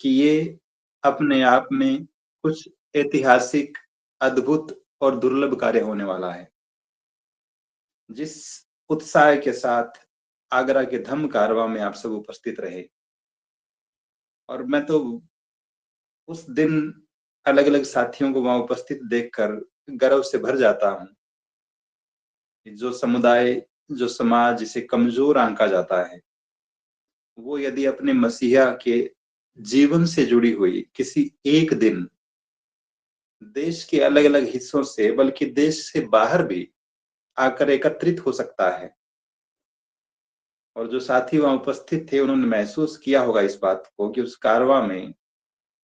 कि ये अपने आप में कुछ ऐतिहासिक, अद्भुत और दुर्लभ कार्य होने वाला है। जिस उत्साह के साथ आगरा के धम्म कारवां में आप सब उपस्थित रहे और मैं तो उस दिन अलग-अलग साथियों को वहाँ उपस्थित देखकर गर्व से भर जाता हूँ। कि जो समुदाय, जो समाज जिसे कमज़ोर आँका जाता है, वो यदि अपने मसीहा के जीवन से जुड़ी हुई किसी एक दिन देश के अलग-अलग हिस्सों से बल्कि देश से बाहर भी आकर एकत्रित हो सकता है और जो साथी वहाँ उपस्थित थे उन्होंने महसूस किया होगा इस बात को कि उस कारवां में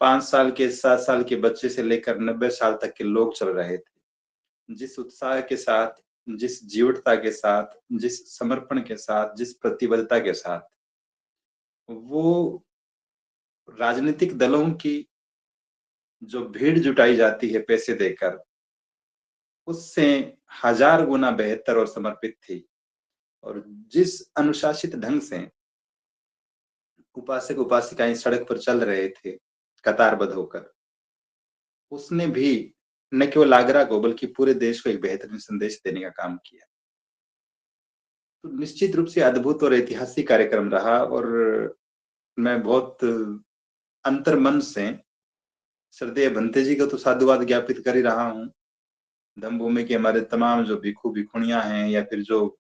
5 साल के, 7 साल के बच्चे से लेकर 90 साल तक के लोग चल रहे थे। जिस उत्साह के साथ, जिस जीवटता के साथ, जिस समर्पण के साथ, जिस प्रतिबद्धता के साथ वो राजनीतिक दलों की जो भीड़ जुटाई जाती है पैसे देकर, उससे हज़ार गुना बेहतर और समर्पित थी और जिस अनुशासित ढंग से उपासक-उपासिकाएँ सड़क पर चल रहे थे, कतारबद्ध होकर, उसने भी न केवल आगरा को बल्कि पूरे देश को एक बेहतरीन संदेश देने का काम किया। तो निश्चित रूप से अद्भुत और ऐतिहासिक कार्यक्रम रहा और मैं बहुत अंतर्मन से श्रद्धेय भंते जी को तो साधुवाद ज्ञापित कर ही रहा हूँ। धम्मभूमि के हमारे तमाम जो भिक्षु-भिक्षुणियाँ हैं या फिर जो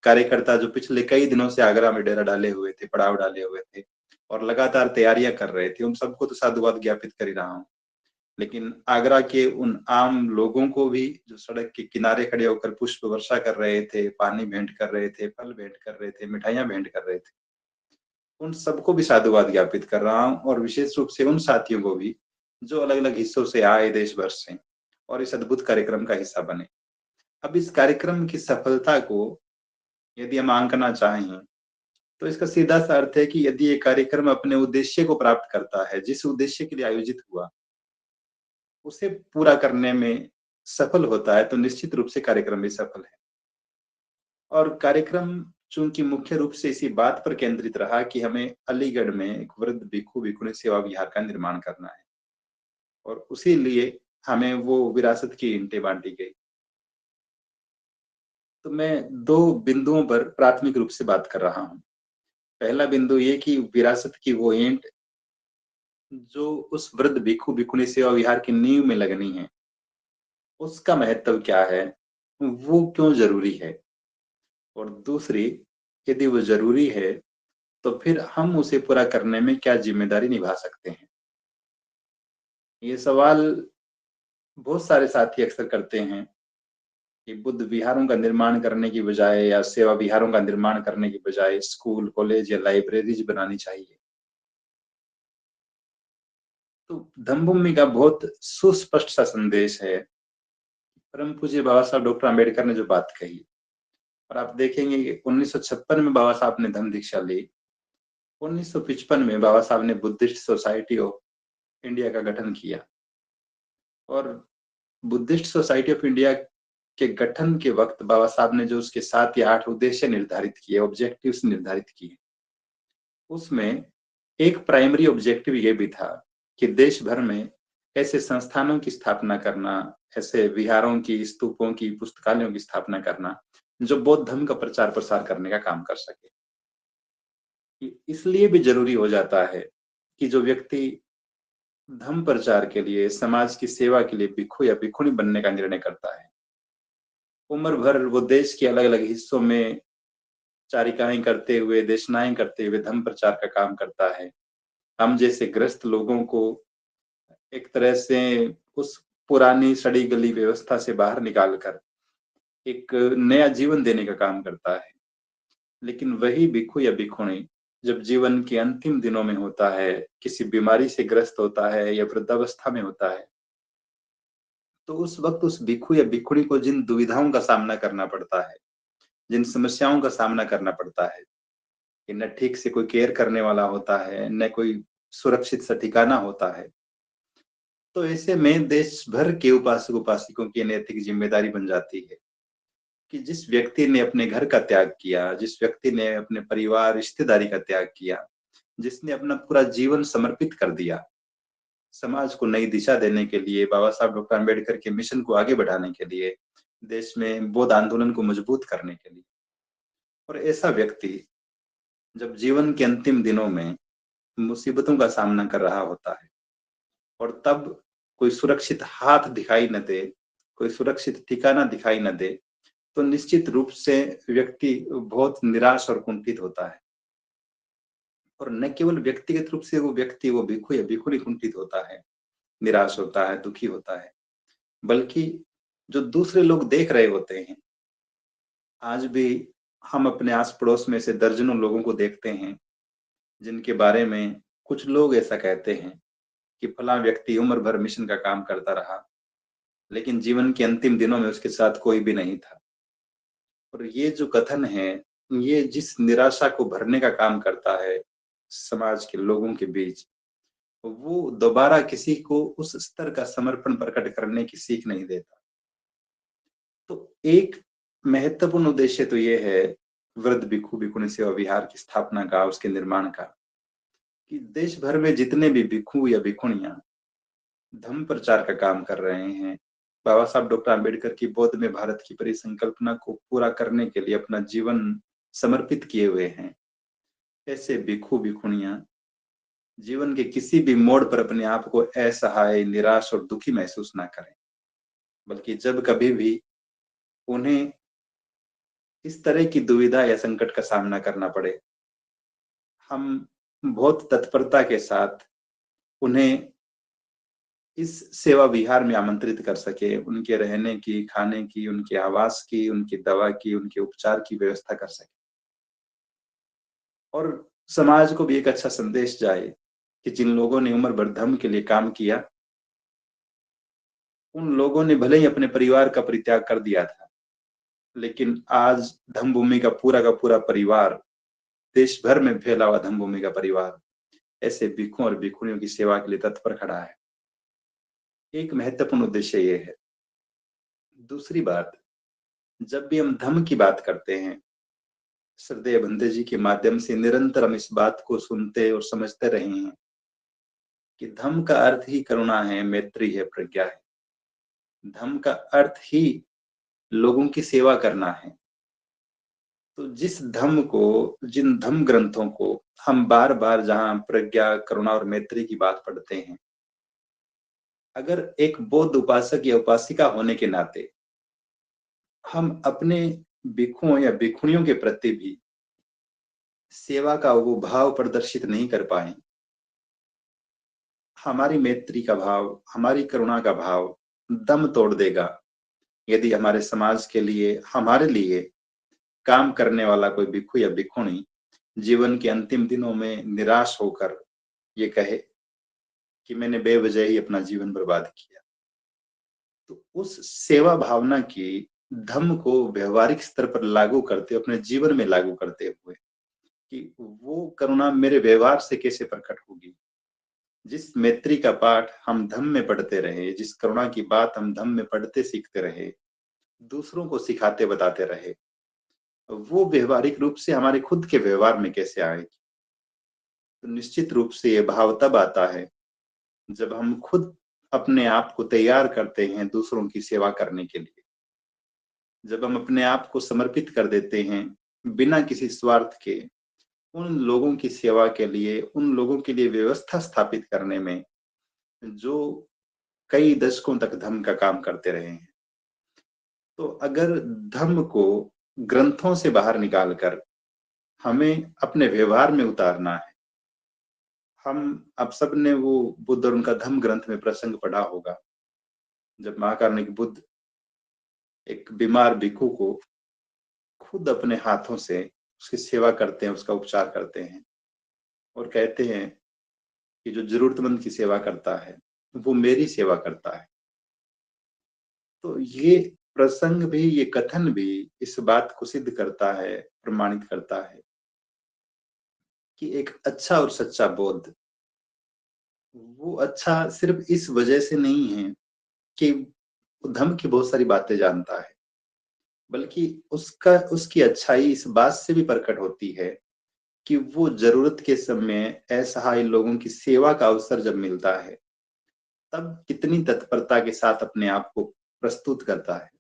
कार्यकर्ता जो पिछले कई दिनों से आगरा में डेरा डाले हुए थे, पड़ाव डाले हुए थे और लगातार तैयारियाँ कर रहे थे, उन सबको तो साधुवाद ज्ञापित कर ही रहा हूँ। लेकिन आगरा के उन आम लोगों को भी जो सड़क के किनारे खड़े होकर पुष्प वर्षा कर रहे थे, पानी भेंट कर रहे थे, फल भेंट कर रहे थे, मिठाइयाँ भेंट कर रहे थे, उन सबको भी साधुवाद ज्ञापित कर रहा हूँ और विशेष रूप से उन साथियों को भी, जो अलग-अलग हिस्सों से आए देश भर से और इस अद्भुत कार्यक्रम का हिस्सा बने। अब इस कार्यक्रम की सफलता को यदि हम आंकना चाहें, तो इसका सीधा-सा अर्थ है कि यदि ये कार्यक्रम अपने उद्देश्य को प्राप्त करता है, जिस उद्देश्य के लिए आयोजित हुआ, उसे पूरा करने में सफल होता है, तो निश्चित रूप से कार्यक्रम भी सफल है। और कार्यक्रम चूँकि मुख्य रूप से इसी बात पर केंद्रित रहा कि हमें अलीगढ़ में एक वृद्ध भिक्षु-भिक्षुणी सेवा विहार का निर्माण करना है और उसी लिए हमें वो विरासत की ईंटें बाँटी गई। तो मैं 2 बिंदुओं पर प्राथमिक रूप से बात कर रहा हूँ। पहला बिंदु ये कि विरासत की वो ईंट जो उस वृद्ध भिक्षु-भिक्षुणी सेवा विहार की नींव में लगनी है, उसका महत्व क्या है? वो क्यों ज़रूरी है? और दूसरी, यदि वो ज़रूरी है, तो फिर हम उसे पूरा करने में क्या ज़िम्मेदारी निभा सकते हैं? ये सवाल बहुत सारे साथी अक्सर करते हैं कि बुद्ध विहारों का निर्माण करने की बजाय या सेवा विहारों का निर्माण करने की बजाय स्कूल, कॉलेज या लाइब्रेरीज़ बनानी चाहिए। तो धम्मभूमि का बहुत सुस्पष्ट सा संदेश है। परम पूज्य बाबा साहब डॉक्टर अम्बेडकर ने जो बात कही और आप देखेंगे कि 1956 में बाबा साहब ने धम्म दीक्षा ली। 1955 में बाबा साहब ने बुद्धिस्ट सोसाइटी ऑफ इंडिया का गठन किया और बुद्धिस्ट सोसाइटी ऑफ इंडिया के गठन के वक़्त बाबा साहब ने जो उसके 7 या 8 उद्देश्य निर्धारित किए, ऑब्जेक्टिव्स निर्धारित किए, उसमें एक प्राइमरी ऑब्जेक्टिव ये भी था कि देश भर में ऐसे संस्थानों की स्थापना करना, ऐसे विहारों की, स्तूपों की, पुस्तकालयों की स्थापना करना, जो बौद्ध धर्म का प्रचार-प्रसार करने का काम कर सके। इसलिए भी ज़रूरी हो जाता है कि जो व्यक्ति धर्म प्रचार के लिए, समाज की सेवा के लिए भिक्षु या भिक्षुणी बनने का निर्णय करता है, उम्र भर वो देश के अलग-अलग हिस्सों में चारिकाएँ करते हुए, देशनाएँ करते हुए धर्म प्रचार का काम करता है। हम जैसे ग्रस्त लोगों को एक तरह से उस पुरानी सड़ी-गली व्यवस्था से बाहर निकाल कर एक नया जीवन देने का काम करता है। लेकिन वही भिक्षु या भिक्षुणी जब जीवन के अंतिम दिनों में होता है, किसी बीमारी से ग्रस्त होता है या वृद्धावस्था में होता है, तो उस वक़्त उस भिक्षु या भिक्षुणी को जिन दुविधाओं का सामना करना पड़ता है, जिन समस्याओं का सामना करना पड़ता है, कि न ठीक से कोई केयर करने वाला होता है, न कोई सुरक्षित सा ठिकाना होता है। तो ऐसे में देश भर के उपासक-उपासिकों की नैतिक ज़िम्मेदारी बन जाती है कि जिस व्यक्ति ने अपने घर का त्याग किया, जिस व्यक्ति ने अपने परिवार, रिश्तेदारी का त्याग किया, जिसने अपना पूरा जीवन समर्पित कर दिया समाज को नई दिशा देने के लिए, बाबा साहब डॉक्टर अम्बेडकर के मिशन को आगे बढ़ाने के लिए, देश में बौद्ध आंदोलन को मजबूत करने के लिए। और ऐसा व्यक्ति जब जीवन के अंतिम दिनों में मुसीबतों का सामना कर रहा होता है और तब कोई सुरक्षित हाथ दिखाई न दे, कोई सुरक्षित ठिकाना दिखाई न दे, तो निश्चित रूप से व्यक्ति बहुत निराश और कुंठित होता है। और न केवल व्यक्तिगत रूप से वो व्यक्ति, वो भिक्षु या भिक्षुणी कुंठित होता है, निराश होता है, दुखी होता है, बल्कि जो दूसरे लोग देख रहे होते हैं। आज भी हम अपने आस पड़ोस में से दर्जनों लोगों को देखते हैं जिनके बारे में कुछ लोग ऐसा कहते हैं कि फला व्यक्ति उम्र भर मिशन का काम करता रहा, लेकिन जीवन के अंतिम दिनों में उसके साथ कोई भी नहीं था। और ये जो कथन है, ये जिस निराशा को भरने का काम करता है समाज के लोगों के बीच, वो दोबारा किसी को उस स्तर का समर्पण प्रकट करने की सीख नहीं देता। तो एक महत्वपूर्ण उद्देश्य तो ये है वृद्ध भिक्षु भिक्षुणी सेवा विहार की स्थापना का, उसके निर्माण का, कि देश भर में जितने भी भिक्षु या भिक्षुणियां धम्म प्रचार का काम कर रहे हैं, बाबा साहब डॉक्टर अम्बेडकर की बौद्ध में भारत की परिसंकल्पना को पूरा करने के लिए अपना जीवन समर्पित किए हुए हैं, ऐसे भिक्षु भिक्षुणियां जीवन के किसी भी मोड़ पर अपने आप को असहाय, निराश और दुखी महसूस ना करें, बल्कि जब कभी भी उन्हें इस तरह की दुविधा या संकट का सामना करना पड़े, हम बहुत तत्परता के साथ उन्हें इस सेवा विहार में आमंत्रित कर सके, उनके रहने की, खाने की, उनके आवास की, उनकी दवा की, उनके उपचार की व्यवस्था कर सके। और समाज को भी एक अच्छा संदेश जाए कि जिन लोगों ने उम्र भर धर्म के लिए काम किया, उन लोगों ने भले ही अपने परिवार का परित्याग कर दिया था, लेकिन आज धम्म भूमि का पूरा परिवार, देश भर में फैला हुआ धम्म भूमि का परिवार ऐसे भिक्षुओं और भिक्षुणियों की सेवा के लिए तत्पर खड़ा है। एक महत्वपूर्ण उद्देश्य ये है। दूसरी बात, जब भी हम धम्म की बात करते हैं, श्रद्धेय बंदे जी के माध्यम से निरंतर हम इस बात को सुनते और समझते रहे हैं कि धम्म का अर्थ ही करुणा है, मैत्री है, प्रज्ञा है। धम्म का अर्थ ही लोगों की सेवा करना है। तो जिस धम्म को, जिन धम्म ग्रंथों को हम बार बार जहां प्रज्ञा, करुणा और मैत्री की बात पढ़ते हैं, अगर एक बौद्ध उपासक या उपासिका होने के नाते हम अपने भिक्षुओं या भिक्षुणियों के प्रति भी सेवा का वो भाव प्रदर्शित नहीं कर पाए, हमारी मैत्री का भाव, हमारी करुणा का भाव दम तोड़ देगा यदि हमारे समाज के लिए, हमारे लिए काम करने वाला कोई भिक्षु या भिक्षुणी जीवन के अंतिम दिनों में निराश होकर ये कहे कि मैंने बेवजह ही अपना जीवन बर्बाद किया। तो उस सेवा भावना की धम्म को व्यवहारिक स्तर पर लागू करते, अपने जीवन में लागू करते हुए कि वो करुणा मेरे व्यवहार से कैसे प्रकट होगी। जिस मैत्री का पाठ हम धम्म में पढ़ते रहे, जिस करुणा की बात हम धम्म में पढ़ते सीखते रहे, दूसरों को सिखाते बताते रहे, वो व्यवहारिक रूप से हमारे खुद के व्यवहार में कैसे आएगी। तो निश्चित रूप से ये भाव तब आता है जब हम खुद अपने आप को तैयार करते हैं दूसरों की सेवा करने के लिए, जब हम अपने आप को समर्पित कर देते हैं बिना किसी स्वार्थ के उन लोगों की सेवा के लिए, उन लोगों के लिए व्यवस्था स्थापित करने में जो कई दशकों तक धम्म का काम करते रहे हैं। तो अगर धम्म को ग्रंथों से बाहर निकालकर हमें अपने व्यवहार में उतारना है, हम अब सब ने वो बुद्ध और उनका धम्म ग्रंथ में प्रसंग पढ़ा होगा, जब महाकारुणिक बुद्ध एक बीमार भिक्षु को खुद अपने हाथों से उसकी सेवा करते हैं, उसका उपचार करते हैं और कहते हैं कि जो जरूरतमंद की सेवा करता है वो मेरी सेवा करता है। तो ये प्रसंग भी, ये कथन भी इस बात को सिद्ध करता है, प्रमाणित करता है कि एक अच्छा और सच्चा बौद्ध, वो अच्छा सिर्फ इस वजह से नहीं है कि वो धम्म की बहुत सारी बातें जानता है, बल्कि उसकी अच्छाई इस बात से भी प्रकट होती है कि वो जरूरत के समय असहाय लोगों की सेवा का अवसर जब मिलता है, तब कितनी तत्परता के साथ अपने आप को प्रस्तुत करता है।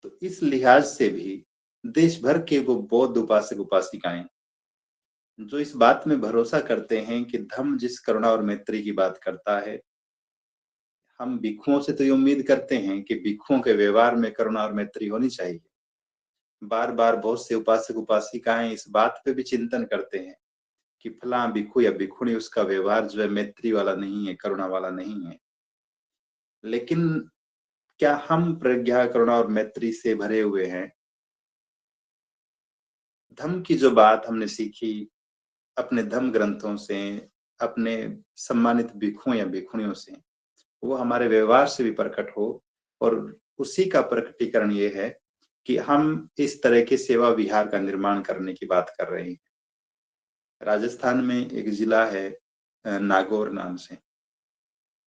तो इस लिहाज से भी देश भर के वो बौद्ध उपासक उपासिकाएं जो इस बात में भरोसा करते हैं कि धम्म जिस करुणा और मैत्री की बात करता है, हम भिक्षुओं से तो ये उम्मीद करते हैं कि भिक्षुओं के व्यवहार में करुणा और मैत्री होनी चाहिए। बार बार बहुत से उपासक उपासिकाएं इस बात पे भी चिंतन करते हैं कि फला भिक्षु या भिक्षुणी उसका व्यवहार जो है मैत्री वाला नहीं है, करुणा वाला नहीं है। लेकिन क्या हम प्रज्ञा, करुणा और मैत्री से भरे हुए हैं? धम्म की जो बात हमने सीखी अपने धम्म ग्रंथों से, अपने सम्मानित भिक्षुओं या भिक्षुणियों से, वो हमारे व्यवहार से भी प्रकट हो। और उसी का प्रकटीकरण ये है कि हम इस तरह के सेवा विहार का निर्माण करने की बात कर रहे हैं। राजस्थान में एक जिला है नागौर नाम से,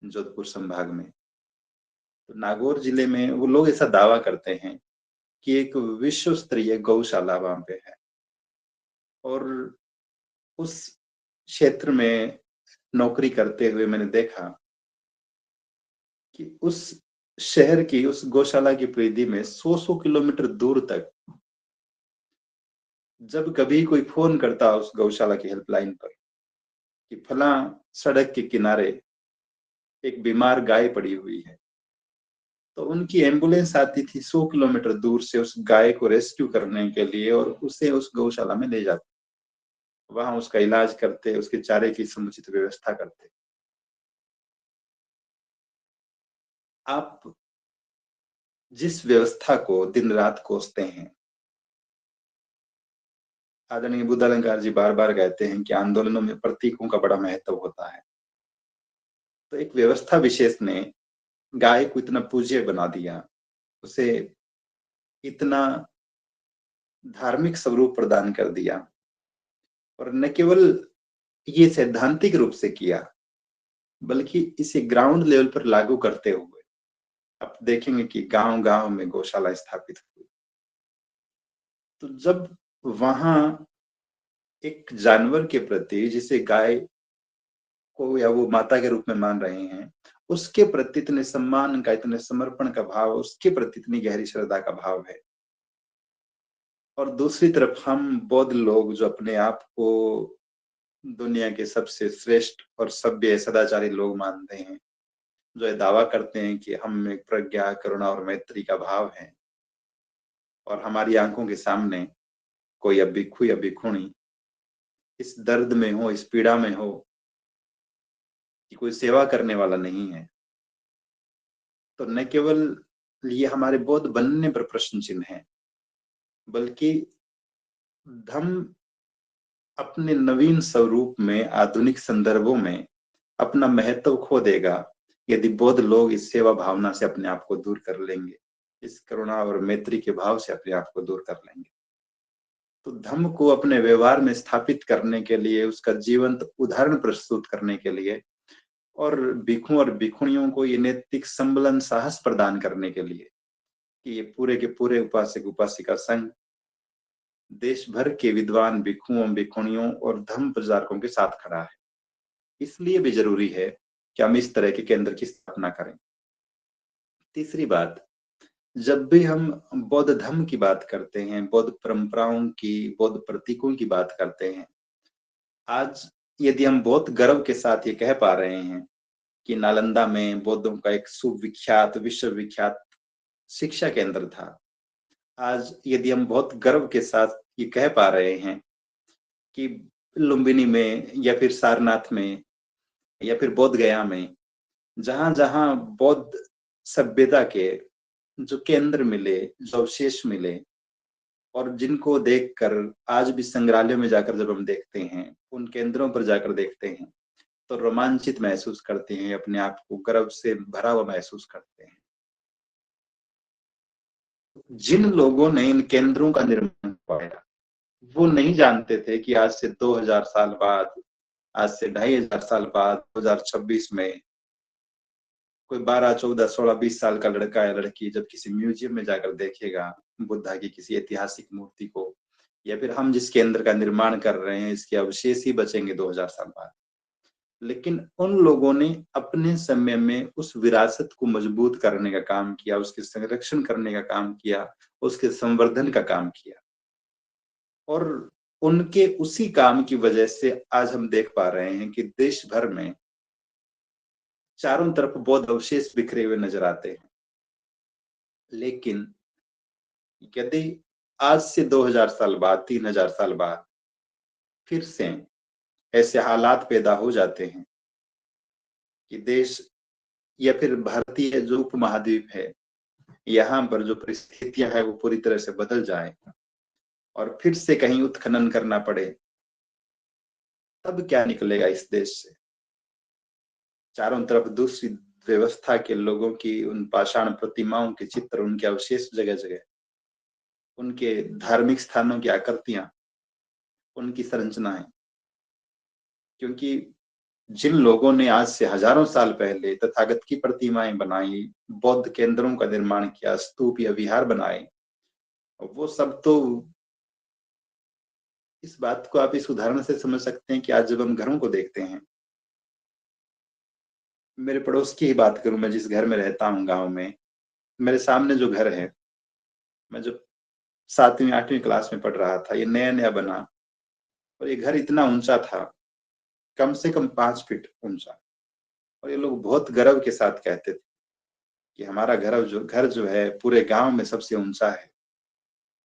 जोधपुर संभाग में। तो नागौर जिले में वो लोग ऐसा दावा करते हैं कि एक विश्व स्तरीय गौशाला वहां पे है। और उस क्षेत्र में नौकरी करते हुए मैंने देखा कि उस शहर की, उस गौशाला की परिधि में 100-100 किलोमीटर दूर तक जब कभी कोई फोन करता उस गौशाला की हेल्पलाइन पर कि फला सड़क के किनारे एक बीमार गाय पड़ी हुई है, तो उनकी एम्बुलेंस आती थी 100 किलोमीटर दूर से उस गाय को रेस्क्यू करने के लिए और उसे उस गौशाला में ले जाते, वहां उसका इलाज करते, उसके चारे की समुचित व्यवस्था करते। आप जिस व्यवस्था को दिन रात कोसते हैं, आदरणीय बुद्धालंकार जी बार बार कहते हैं कि आंदोलनों में प्रतीकों का बड़ा महत्व होता है। तो एक व्यवस्था विशेष ने गाय को इतना पूज्य बना दिया, उसे इतना धार्मिक स्वरूप प्रदान कर दिया, और न केवल ये सैद्धांतिक रूप से किया बल्कि इसे ग्राउंड लेवल पर लागू करते हुए आप देखेंगे कि गांव गांव में गौशाला स्थापित हुई। तो जब वहां एक जानवर के प्रति, जिसे गाय को या वो माता के रूप में मान रहे हैं, उसके प्रति इतने सम्मान का, इतने समर्पण का भाव, उसके प्रति इतनी गहरी श्रद्धा का भाव है, और दूसरी तरफ हम बौद्ध लोग जो अपने आप को दुनिया के सबसे श्रेष्ठ और सभ्य सदाचारी लोग मानते हैं, जो ये दावा करते हैं कि हम में प्रज्ञा, करुणा और मैत्री का भाव है, और हमारी आंखों के सामने कोई अब भिक्षु या भिक्षुणी इस दर्द में हो, इस पीड़ा में हो कि कोई सेवा करने वाला नहीं है, तो न केवल ये हमारे बौद्ध बनने पर प्रश्न चिन्ह है, बल्कि धम्म अपने नवीन स्वरूप में, आधुनिक संदर्भों में अपना महत्व खो देगा यदि बौद्ध लोग इस सेवा भावना से अपने आप को दूर कर लेंगे, इस करुणा और मैत्री के भाव से अपने आप को दूर कर लेंगे। तो धम्म को अपने व्यवहार में स्थापित करने के लिए, उसका जीवंत उदाहरण प्रस्तुत करने के लिए, और भिक्षुओं और भिक्षुणियों को ये नैतिक संबलन, साहस प्रदान करने के लिए कि ये पूरे के पूरे उपासक उपासिका संघ देश भर के विद्वान भिक्षुओं, भिक्षुणियों और धम्म प्रचारकों के साथ खड़ा है। इसलिए भी जरूरी है कि हम इस तरह के केंद्र की स्थापना करें। तीसरी बात, जब भी हम बौद्ध धर्म की बात करते हैं, बौद्ध परंपराओं की, बौद्ध प्रतीकों की बात करते हैं, आज यदि हम बहुत गर्व के साथ ये कह पा रहे हैं कि नालंदा में बौद्धों का एक सुविख्यात, विश्वविख्यात शिक्षा केंद्र था, आज यदि हम बहुत गर्व के साथ ये कह पा रहे हैं कि लुम्बिनी में या फिर सारनाथ में या फिर बोध गया में, जहां जहां बौद्ध सभ्यता के जो केंद्र मिले, जो अवशेष मिले, और जिनको देखकर आज भी संग्रहालयों में जाकर जब हम देखते हैं, उन केंद्रों पर जाकर देखते हैं, तो रोमांचित महसूस करते हैं, अपने आप को गर्व से भरा हुआ महसूस करते हैं। जिन लोगों ने इन केंद्रों का निर्माण करवाया, वो नहीं जानते थे कि आज से 2000 साल बाद, आज से 2500 साल बाद, 2026 में कोई 12, 14, 16, 20 साल का लड़का या लड़की जब किसी म्यूजियम में जाकर देखेगा बुद्धा की किसी ऐतिहासिक मूर्ति को या फिर हम जिस केंद्र का निर्माण कर रहे हैं इसके अवशेष ही बचेंगे 2000 साल बाद। लेकिन उन लोगों ने अपने समय में उस विरासत को मजबूत करने का काम किया, उसके संरक्षण करने का काम किया, उसके संवर्धन का काम किया, और उनके उसी काम की वजह से आज हम देख पा रहे हैं कि देश भर में चारों तरफ बौद्ध अवशेष बिखरे हुए नजर आते हैं। लेकिन यदि आज से 2000 साल बाद, 3000 साल बाद फिर से ऐसे हालात पैदा हो जाते हैं कि देश या फिर भारतीय जो उपमहाद्वीप है, यहाँ पर जो परिस्थितियां है वो पूरी तरह से बदल जाए और फिर से कहीं उत्खनन करना पड़े, तब क्या निकलेगा इस देश से? चारों तरफ दूसरी व्यवस्था के लोगों की उन पाषाण प्रतिमाओं के चित्र, उनके अवशेष जगह जगह, उनके धार्मिक स्थानों की आकृतियां, उनकी संरचनाएं। क्योंकि जिन लोगों ने आज से हजारों साल पहले तथागत की प्रतिमाएं बनाई, बौद्ध केंद्रों का निर्माण किया, स्तूप या विहार बनाए, वो सब तो, इस बात को आप इस उदाहरण से समझ सकते हैं कि आज जब हम घरों को देखते हैं, मेरे पड़ोस की ही बात करूं, मैं जिस घर में रहता हूं गांव में, मेरे सामने जो घर है, मैं जब 7वीं 8वीं क्लास में पढ़ रहा था, ये नया नया बना, और ये घर इतना ऊंचा था, कम से कम 5 फीट ऊंचा। और ये लोग बहुत गर्व के साथ कहते थे कि हमारा घर जो है पूरे गांव में सबसे ऊंचा है,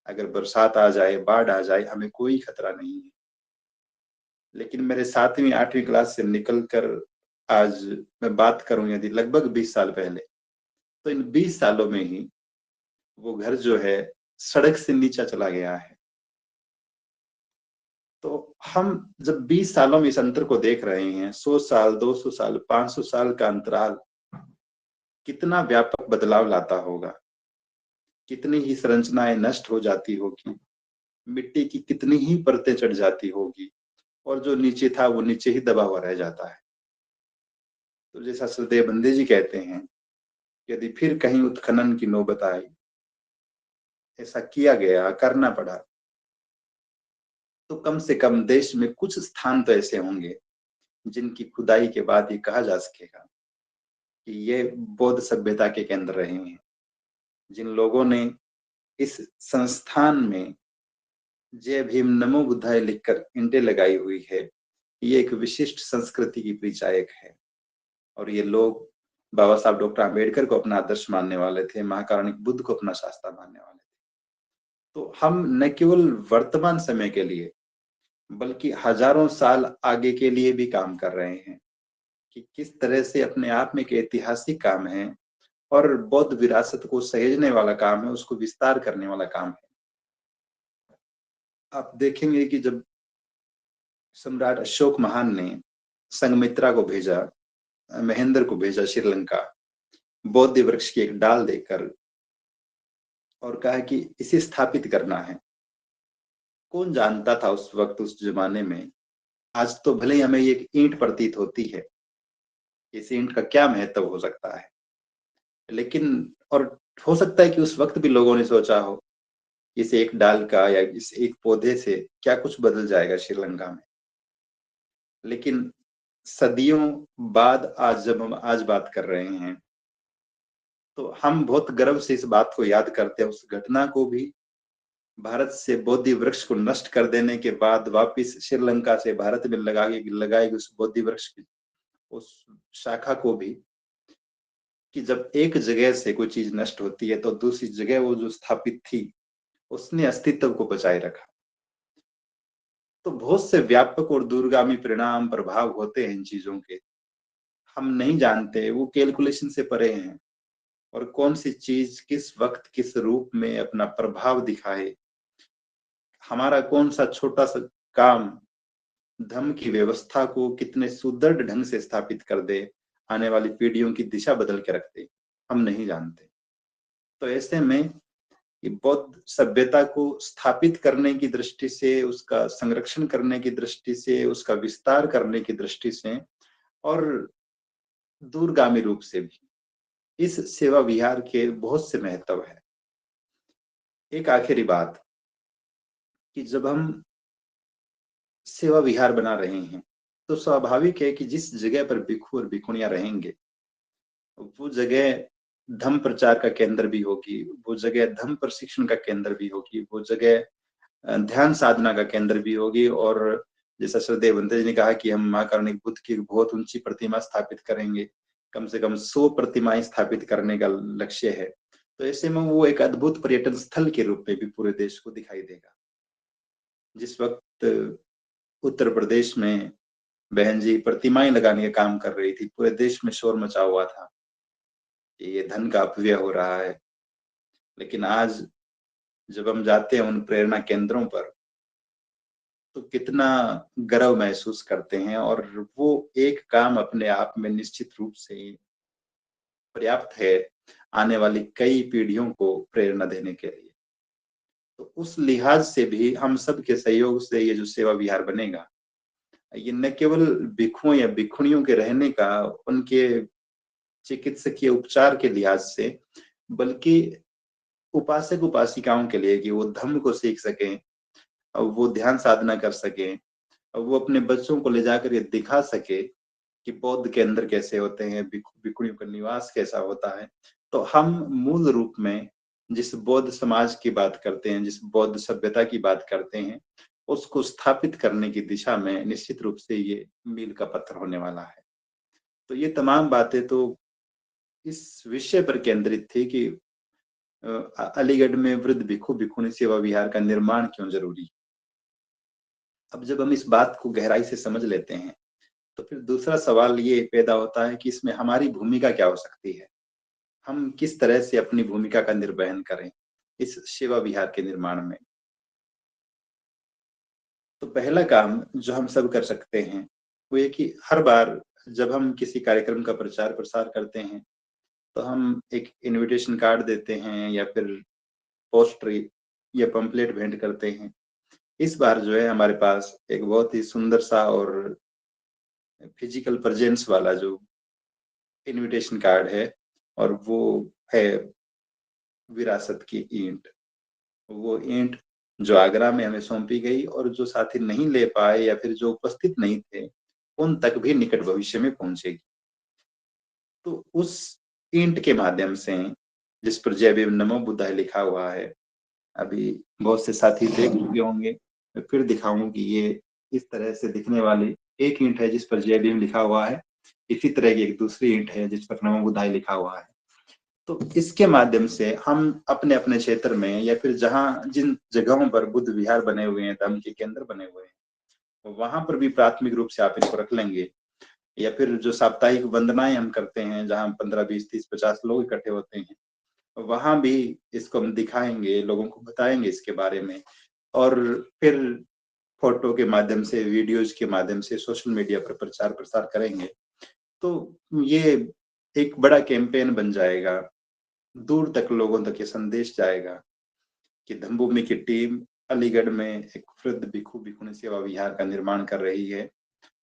अगर बरसात आ जाए, बाढ़ आ जाए, हमें कोई खतरा नहीं है। लेकिन मेरे 7वीं 8वीं क्लास से निकलकर आज मैं बात करूं यदि लगभग 20 साल पहले, तो इन 20 सालों में ही वो घर जो है सड़क से नीचा चला गया है। तो हम जब 20 सालों में इस अंतर को देख रहे हैं, 100 साल, 200 साल, 500 साल का अंतराल कितना व्यापक बदलाव लाता होगा, कितनी ही संरचनाएं नष्ट हो जाती होगी, मिट्टी की कितनी ही परतें चढ़ जाती होगी, और जो नीचे था वो नीचे ही दबा हुआ रह जाता है। तो जैसा श्रद्धेय बंदे जी कहते हैं, यदि फिर कहीं उत्खनन की नौबत आई, ऐसा किया गया, करना पड़ा, तो कम से कम देश में कुछ स्थान तो ऐसे होंगे जिनकी खुदाई के बाद ये कहा जा सकेगा कि ये बौद्ध सभ्यता के केंद्र रहे हैं। जिन लोगों ने इस संस्थान में जय भीम नमो बुद्धाय लिखकर ईंटें लगाई हुई है, ये एक विशिष्ट संस्कृति की परिचायक है। और ये लोग बाबा साहब डॉक्टर आम्बेडकर को अपना आदर्श मानने वाले थे, महाकारुणिक बुद्ध को अपना शास्त्र मानने वाले थे। तो हम न केवल वर्तमान समय के लिए बल्कि हजारों साल आगे के लिए भी काम कर रहे हैं कि किस तरह से अपने आप में एक ऐतिहासिक काम है, और बौद्ध विरासत को सहेजने वाला काम है, उसको विस्तार करने वाला काम है। आप देखेंगे कि जब सम्राट अशोक महान ने संघमित्रा को भेजा, महेंद्र को भेजा श्रीलंका, बौद्ध वृक्ष की एक डाल देकर, और कहा कि इसे स्थापित करना है। कौन जानता था उस वक्त, उस जमाने में? आज तो भले ही हमें ये एक ईंट प्रतीत होती है, इस ईंट का क्या महत्व हो सकता है, लेकिन और हो सकता है कि उस वक्त भी लोगों ने सोचा हो इस एक डाल का या इस एक पौधे से क्या कुछ बदल जाएगा श्रीलंका में। लेकिन सदियों बाद आज जब हम आज बात कर रहे हैं, तो हम बहुत गर्व से इस बात को याद करते हैं, उस घटना को भी, भारत से बोधि वृक्ष को नष्ट कर देने के बाद वापिस श्रीलंका से भारत में लगाई उस बोधि वृक्ष की उस शाखा को भी, कि जब एक जगह से कोई चीज नष्ट होती है तो दूसरी जगह वो जो स्थापित थी उसने अस्तित्व को बचाए रखा। तो बहुत से व्यापक और दूरगामी परिणाम प्रभाव होते हैं इन चीजों के, हम नहीं जानते, वो कैलकुलेशन से परे हैं। और कौन सी चीज किस वक्त किस रूप में अपना प्रभाव दिखाए, हमारा कौन सा छोटा सा काम धर्म की व्यवस्था को कितने सुदृढ़ ढंग से स्थापित कर दे, आने वाली पीढ़ियों की दिशा बदल के रख दे, हम नहीं जानते। तो ऐसे में ये बौद्ध सभ्यता को स्थापित करने की दृष्टि से, उसका संरक्षण करने की दृष्टि से, उसका विस्तार करने की दृष्टि से, और दूरगामी रूप से भी इस सेवा विहार के बहुत से महत्व है। एक आखिरी बात, कि जब हम सेवा विहार बना रहे हैं, तो स्वाभाविक है कि जिस जगह पर भिक्षु और भिक्षुणियाँ रहेंगे, वो जगह धर्म प्रचार का केंद्र भी होगी, वो जगह धर्म प्रशिक्षण का केंद्र भी होगी, वो जगह ध्यान साधना का केंद्र भी होगी। और जैसा श्रद्धेय बंते जी ने कहा कि हम महाकारुणिक बुद्ध की बहुत ऊंची प्रतिमा स्थापित करेंगे, कम से कम 100 प्रतिमाएं स्थापित करने का लक्ष्य है। तो ऐसे में वो एक अद्भुत पर्यटन स्थल के रूप में भी पूरे देश को दिखाई देगा। जिस वक्त उत्तर प्रदेश में बहन जी प्रतिमाएं लगाने का काम कर रही थी, पूरे देश में शोर मचा हुआ था कि ये धन का अपव्यय हो रहा है। लेकिन आज जब हम जाते हैं उन प्रेरणा केंद्रों पर, तो कितना गर्व महसूस करते हैं, और वो एक काम अपने आप में निश्चित रूप से पर्याप्त है आने वाली कई पीढ़ियों को प्रेरणा देने के लिए। तो उस लिहाज से भी हम सब के सहयोग से ये जो सेवा विहार बनेगा, ये न केवल भिक्षुओं या भिक्षुणियों के रहने का, उनके चिकित्सकीय उपचार के लिहाज से, बल्कि उपासक उपासिकाओं के लिए कि वो धम्म को सीख सकें, वो ध्यान साधना कर सकें, वो अपने बच्चों को ले जाकर ये दिखा सके कि बौद्ध केंद्र कैसे होते हैं, भिक्षुणियों का निवास कैसा होता है। तो हम मूल रूप में जिस बौद्ध समाज की बात करते हैं, जिस बौद्ध सभ्यता की बात करते हैं, उसको स्थापित करने की दिशा में निश्चित रूप से ये मील का पत्थर होने वाला है। तो ये तमाम बातें तो इस विषय पर केंद्रित थी कि अलीगढ़ में वृद्ध भिक्षु भिक्षुणी सेवा विहार का निर्माण क्यों जरूरी। अब जब हम इस बात को गहराई से समझ लेते हैं, तो फिर दूसरा सवाल ये पैदा होता है कि इसमें हमारी भूमिका क्या हो सकती है? हम किस तरह से अपनी भूमिका का निर्वहन करें इस सेवा विहार के निर्माण में? तो पहला काम जो हम सब कर सकते हैं, वो ये कि हर बार जब हम किसी कार्यक्रम का प्रचार-प्रसार करते हैं, तो हम एक इन्विटेशन कार्ड देते हैं या फिर पोस्टर या पंपलेट भेंट करते हैं। इस बार जो है हमारे पास एक बहुत ही सुंदर सा और फिजिकल प्रेजेंस वाला जो इन्विटेशन कार्ड है, और वो है विरासत की ईंट। वो ईंट जो आगरा में हमें सौंपी गई, और जो साथी नहीं ले पाए या फिर जो उपस्थित नहीं थे, उन तक भी निकट भविष्य में पहुंचेगी। तो उस ईंट के माध्यम से, जिस पर जय भीम नमो बुद्धाय लिखा हुआ है, अभी बहुत से साथी देख चुके होंगे। मैं फिर दिखाऊं कि ये इस तरह से दिखने वाली एक ईंट है जिस पर जय भीम लिखा हुआ है। इसी तरह की एक दूसरी ईंट है जिस पर नमो बुद्धाय लिखा हुआ है। तो इसके माध्यम से हम अपने अपने क्षेत्र में या फिर जहाँ जिन जगहों पर बुद्ध विहार बने हुए हैं, धर्म के केंद्र बने हुए हैं, वहां पर भी प्राथमिक रूप से आप इनको रख लेंगे। या फिर जो साप्ताहिक वंदनाएं हम करते हैं, जहाँ 15, 20, 30, 50 लोग इकट्ठे होते हैं, वहां भी इसको हम दिखाएंगे, लोगों को बताएंगे इसके बारे में। और फिर फोटो के माध्यम से, वीडियोज के माध्यम से सोशल मीडिया पर प्रचार प्रसार करेंगे। तो ये एक बड़ा कैंपेन बन जाएगा, दूर तक लोगों तक ये संदेश जाएगा कि धम्मभूमि की टीम अलीगढ़ में एक वृद्ध भिक्षु भिक्षुणी सेवा विहार का निर्माण कर रही है,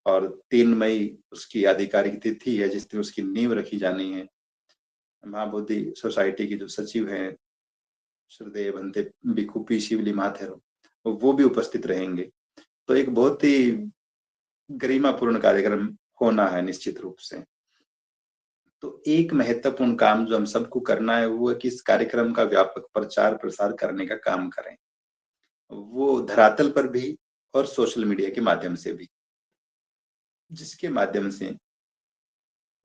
और 3 मई उसकी आधिकारिक तिथि है जिस दिन उसकी नींव रखी जानी है। महाबोधि सोसाइटी की जो सचिव हैं, श्रद्धेय भंते भिक्षु पी शिवली माथेरो, वो भी उपस्थित रहेंगे। तो एक बहुत ही गरिमापूर्ण कार्यक्रम होना है निश्चित रूप से। तो एक महत्वपूर्ण काम जो हम सबको करना है, वो है कि इस कार्यक्रम का व्यापक प्रचार प्रसार करने का काम करें, वो धरातल पर भी और सोशल मीडिया के माध्यम से भी, जिसके माध्यम से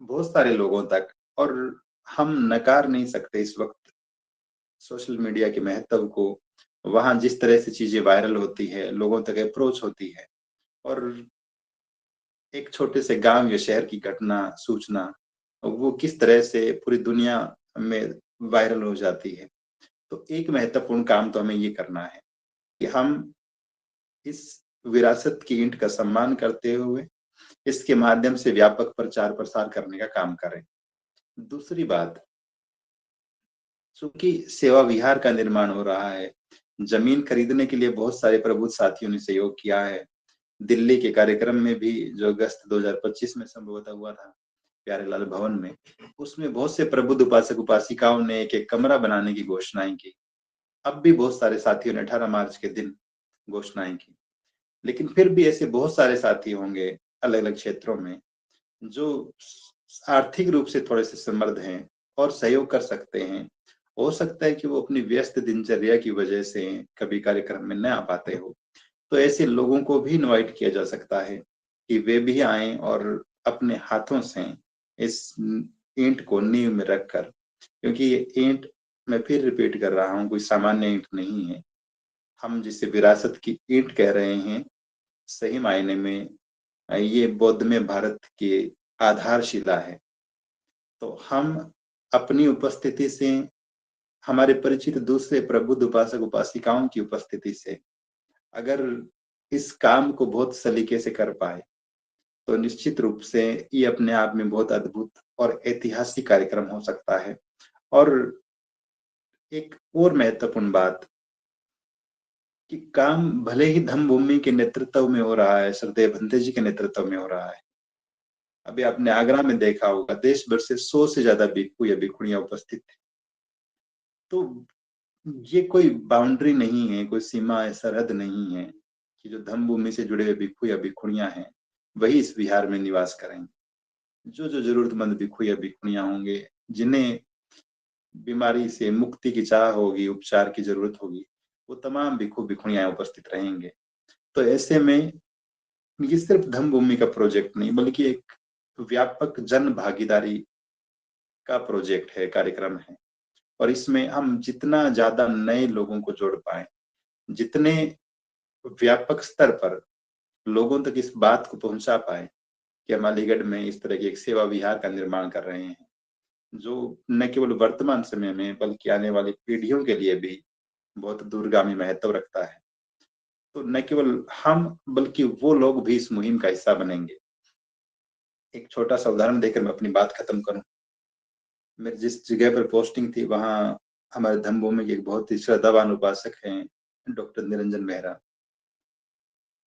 बहुत सारे लोगों तक, और हम नकार नहीं सकते इस वक्त सोशल मीडिया के महत्व को। वहां जिस तरह से चीजें वायरल होती है, लोगों तक अप्रोच होती है, और एक छोटे से गांव या शहर की घटना सूचना वो किस तरह से पूरी दुनिया में वायरल हो जाती है। तो एक महत्वपूर्ण काम तो हमें ये करना है कि हम इस विरासत की ईंट का सम्मान करते हुए इसके माध्यम से व्यापक प्रचार प्रसार करने का काम करें। दूसरी बात, चूंकि सेवा विहार का निर्माण हो रहा है, जमीन खरीदने के लिए बहुत सारे प्रबुद्ध साथियों ने सहयोग किया है। दिल्ली के कार्यक्रम में भी, जो अगस्त 2025 में संभवतः हुआ था प्यारेलाल भवन में, उसमें बहुत से प्रबुद्ध उपासक उपासिकाओं ने एक एक कमरा बनाने की घोषणाएं की। अब भी बहुत सारे साथियों ने 18 मार्च के दिन घोषणाएं की। लेकिन फिर भी ऐसे बहुत सारे साथी होंगे अलग अलग क्षेत्रों में जो आर्थिक रूप से थोड़े से समृद्ध हैं और सहयोग कर सकते हैं। हो सकता है कि वो अपनी व्यस्त दिनचर्या की वजह से कभी कार्यक्रम में न आ पाते हो, तो ऐसे लोगों को भी इनवाइट किया जा सकता है कि वे भी आएं और अपने हाथों से इस ईंट को नींव में रखकर, क्योंकि ये ईंट, मैं फिर रिपीट कर रहा हूँ, कोई सामान्य ईंट नहीं है। हम जिसे विरासत की ईंट कह रहे हैं, सही मायने में ये बौद्ध में भारत की आधारशिला है। तो हम अपनी उपस्थिति से, हमारे परिचित दूसरे प्रबुद्ध उपासक उपासिकाओं की उपस्थिति से अगर इस काम को बहुत सलीके से कर पाए, तो निश्चित रूप से ये अपने आप में बहुत अद्भुत और ऐतिहासिक कार्यक्रम हो सकता है। और एक और महत्वपूर्ण बात कि काम भले ही धम्मभूमि के नेतृत्व में हो रहा है, श्रद्धेय भंते जी के नेतृत्व में हो रहा है। अभी आपने आगरा में देखा होगा, देश भर से 100 से ज्यादा भिक्षु या भिक्षुणियां उपस्थित थे। तो ये कोई बाउंड्री नहीं है, कोई सीमा है, सरहद नहीं है कि जो धम्मभूमि से जुड़े हुए भिक्षु या भिक्षुणियां हैं वही इस विहार में निवास करेंगे। जो जो जरूरतमंद भिक्षु या भिक्षुणियां होंगे, जिन्हें बीमारी से मुक्ति की चाह होगी, उपचार की जरूरत होगी, वो तमाम भिक्षु भिक्षुणियां उपस्थित रहेंगे। तो ऐसे में ये सिर्फ धम्मभूमि का प्रोजेक्ट नहीं, बल्कि एक व्यापक जन भागीदारी का प्रोजेक्ट है, कार्यक्रम है। और इसमें हम जितना ज्यादा नए लोगों को जोड़ पाए, जितने व्यापक स्तर पर लोगों तक इस बात को पहुंचा पाए कि हम अलीगढ़ में इस तरह के एक सेवा विहार का निर्माण कर रहे हैं, जो न केवल वर्तमान समय में बल्कि आने वाली पीढ़ियों के लिए भी बहुत दूरगामी महत्व रखता है। तो न केवल हम बल्कि वो लोग भी इस मुहिम का हिस्सा बनेंगे। एक छोटा सा उदाहरण देकर मैं अपनी बात खत्म करूं। मेरी जिस जगह पर पोस्टिंग थी, वहां हमारे धर्मभूमि के एक बहुत ही श्रद्धावान उपासक हैं, डॉक्टर निरंजन मेहरा।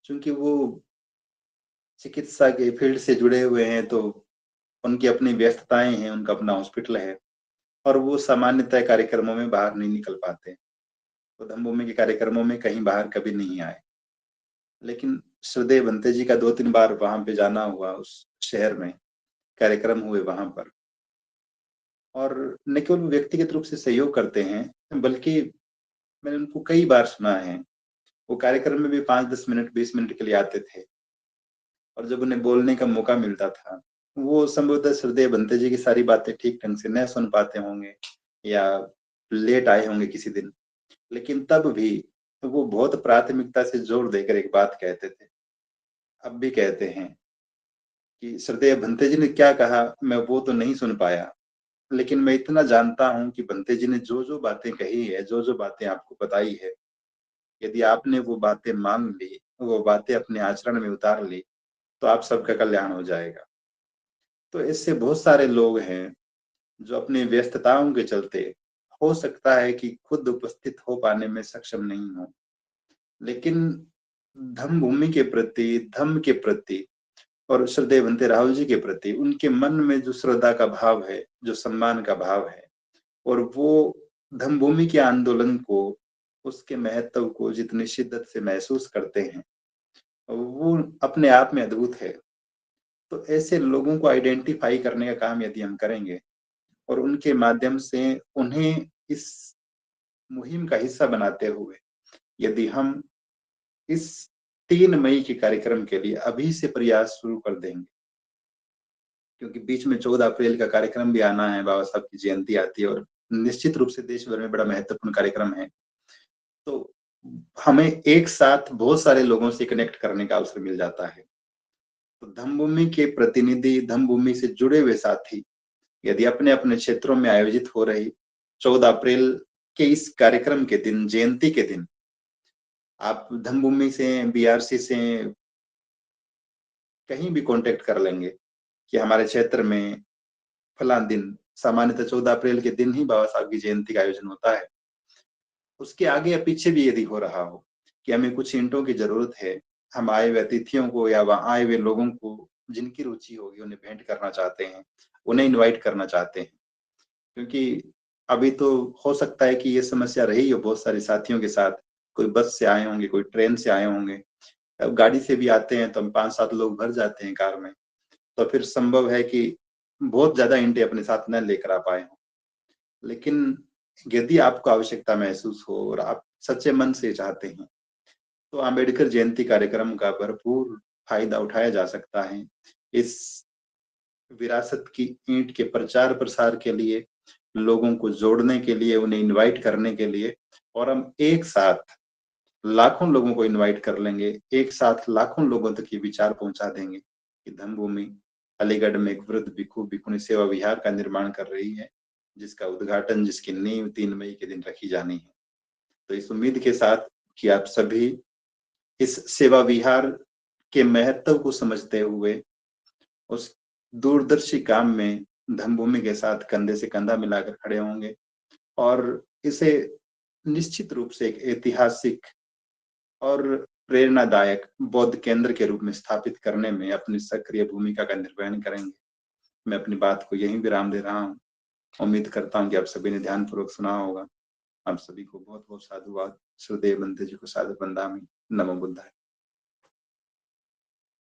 चूंकि वो चिकित्सा के फील्ड से जुड़े हुए हैं, तो उनकी अपनी व्यस्तताएं हैं, उनका अपना हॉस्पिटल है और वो सामान्यतः कार्यक्रमों में बाहर नहीं निकल पाते। तो धर्मभूमि के कार्यक्रमों में कहीं बाहर कभी नहीं आए। लेकिन श्रद्धेय भंते जी का 2-3 बार वहां पे जाना हुआ, उस शहर में कार्यक्रम हुए वहां पर। और न केवल वो व्यक्तिगत रूप से सहयोग करते हैं, बल्कि मैंने उनको कई बार सुना है, वो कार्यक्रम में भी 5-10 मिनट 20 मिनट के लिए आते थे। और जब उन्हें बोलने का मौका मिलता था, वो संभवतः श्रद्धेय भंते जी की सारी बातें ठीक ढंग से न सुन पाते होंगे या लेट आए होंगे किसी दिन, लेकिन तब भी वो बहुत प्राथमिकता से जोर देकर एक बात कहते थे। अब भी कहते हैं कि श्रद्धेय भंते जी ने क्या कहा मैं वो तो नहीं सुन पाया, लेकिन मैं इतना जानता हूँ कि भंते जी ने जो जो बातें कही है, जो जो बातें आपको बताई है, यदि आपने वो बातें मान ली, वो बातें अपने आचरण में उतार ली, तो आप सबका कल्याण हो जाएगा। तो इससे बहुत सारे लोग हैं जो अपनी व्यस्तताओं के चलते हो सकता है कि खुद उपस्थित हो पाने में सक्षम नहीं हो, लेकिन धम्म भूमि के प्रति, धम्म के प्रति और श्रद्धेय भंते राहुल जी के प्रति उनके मन में जो श्रद्धा का भाव है, जो सम्मान का भाव है, और वो धम्म भूमि के आंदोलन को, उसके महत्व को जितनी शिद्दत से महसूस करते हैं, वो अपने आप में अद्भुत है। तो ऐसे लोगों को आइडेंटिफाई करने का काम यदि हम करेंगे और उनके माध्यम से उन्हें इस मुहिम का हिस्सा बनाते हुए यदि हम इस 3 मई के कार्यक्रम के लिए अभी से प्रयास शुरू कर देंगे, क्योंकि बीच में 14 अप्रैल का कार्यक्रम भी आना है, बाबा साहब की जयंती आती है और निश्चित रूप से देश भर में बड़ा महत्वपूर्ण कार्यक्रम है। तो हमें एक साथ बहुत सारे लोगों से कनेक्ट करने का अवसर मिल जाता है। तो धम्मभूमि के प्रतिनिधि, धम्मभूमि से जुड़े हुए साथी यदि अपने अपने क्षेत्रों में आयोजित हो रही 14 अप्रैल के इस कार्यक्रम के दिन, जयंती के दिन, आप धम्मभूमि से, बीआरसी से कहीं भी कांटेक्ट कर लेंगे कि हमारे क्षेत्र में फलां दिन, सामान्यतः 14 अप्रैल के दिन ही बाबा साहब की जयंती का आयोजन होता है। उसके आगे या पीछे भी यदि हो रहा हो कि हमें कुछ ईंटों की जरूरत है, हम आए हुए अतिथियों को या वहां आए हुए लोगों को जिनकी रुचि होगी उन्हें भेंट करना चाहते हैं, उन्हें इनवाइट करना चाहते हैं, क्योंकि अभी तो हो सकता है कि ये समस्या रही हो बहुत सारे साथियों के साथ, कोई बस से आए होंगे, कोई ट्रेन से आए होंगे। अब गाड़ी से भी आते हैं तो हम 5-7 लोग भर जाते हैं कार में। तो फिर संभव है कि बहुत ज़्यादा ईंटें अपने साथ न लेकर आ पाएँ हों। लेकिन यदि आपको आवश्यकता महसूस हो और आप सच्चे मन से चाहते हैं, तो अम्बेडकर जयंती कार्यक्रम का भरपूर फ़ायदा उठाया जा सकता है। इस विरासत की ईंट के प्रचार-प्रसार के लिए, लोगों को जोड़ने के लिए, उन्हें इनवाइट करने के लिए और हम एक साथ लाखों लोगों को इनवाइट कर लेंगे, एक साथ लाखों लोगों तक ये विचार पहुँचा देंगे कि धम्मभूमि अलीगढ़ में एक वृद्ध भिक्षु भिक्षुणी सेवा विहार का निर्माण कर रही है, जिसका उद्घाटन, जिसकी नींव 3 मई के दिन रखी जानी है। तो इस उम्मीद के साथ कि आप सभी इस सेवा विहार के महत्व को समझते हुए उस दूरदर्शी काम में धम्मभूमि के साथ कंधे से कंधा मिलाकर खड़े होंगे और इसे निश्चित रूप से एक ऐतिहासिक और प्रेरणादायक बौद्ध केंद्र के रूप में स्थापित करने में अपनी सक्रिय भूमिका का निर्वहन करेंगे। मैं अपनी बात को यहीं विराम दे रहा हूँ। उम्मीद करता हूँ कि आप सभी ने ध्यानपूर्वक सुना होगा। आप सभी को बहुत-बहुत साधुवाद। श्रद्धेय बंधु जी को सादर वंदनामि। नमो बुद्धाय।